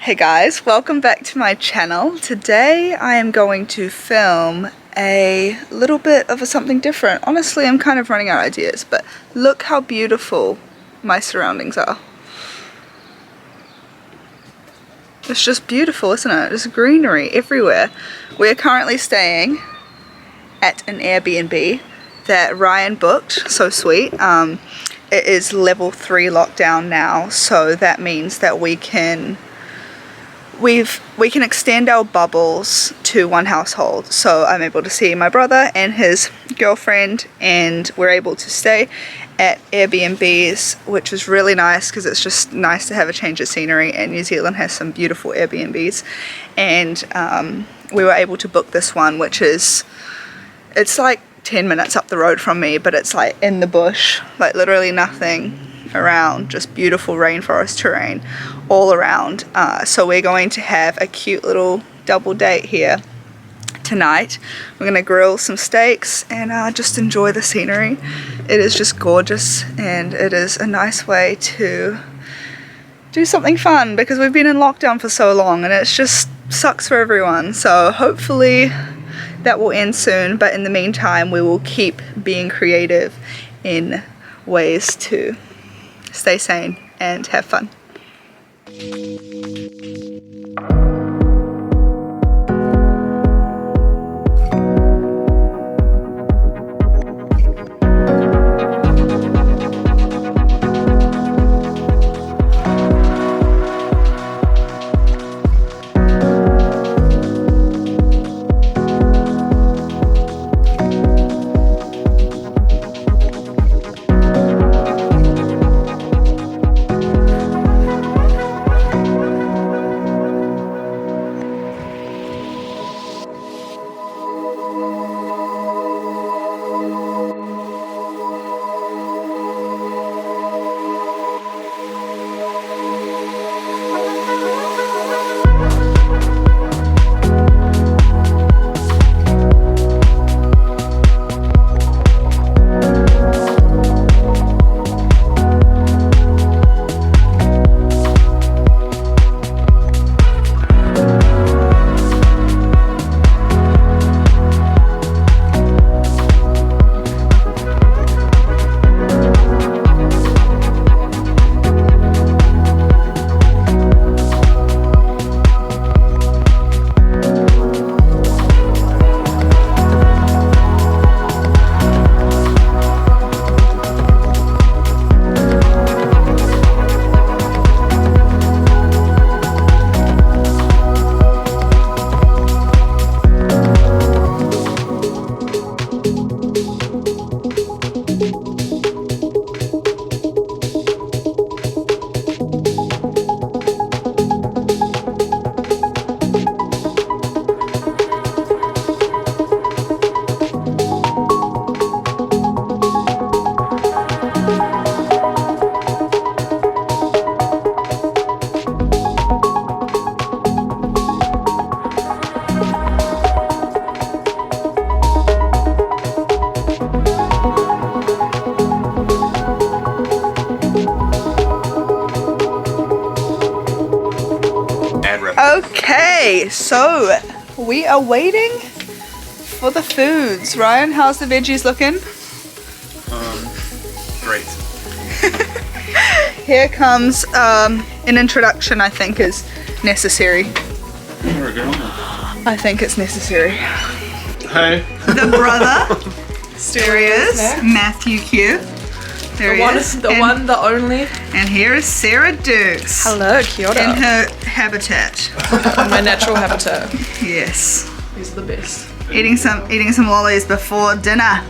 Hey guys, welcome back to my channel. Today I am going to film a little bit of something different. Honestly, I'm kind of running out of ideas, but look how beautiful my surroundings are. It's just beautiful, isn't it? There's greenery everywhere. We're currently staying at an Airbnb that Ryan booked, so sweet. It is level 3 lockdown now, so that means that we can extend our bubbles to one household. So I'm able to see my brother and his girlfriend, and we're able to stay at Airbnbs, which is really nice because it's just nice to have a change of scenery, and New Zealand has some beautiful Airbnbs. And we were able to book this one, which is, it's like 10 minutes up the road from me, but it's like in the bush, like literally nothing around, just beautiful rainforest terrain all around. So we're going to have a cute little double date here tonight. We're gonna grill some steaks and just enjoy the scenery. It is just gorgeous, and it is a nice way to do something fun because we've been in lockdown for so long and it's just sucks for everyone. So hopefully that will end soon, but in the meantime we will keep being creative in ways to stay sane and have fun. Okay, so we are waiting for the foods. Ryan, how's the veggies looking? Great. Here comes an introduction I think is necessary. I think it's necessary. Hey. The brother. There he is, Matthew Q. There he is. The one, the only. And here is Sarah Dukes. Hello, kia ora. In her habitat. My natural habitat. Yes. These are the best. Eating some lollies before dinner.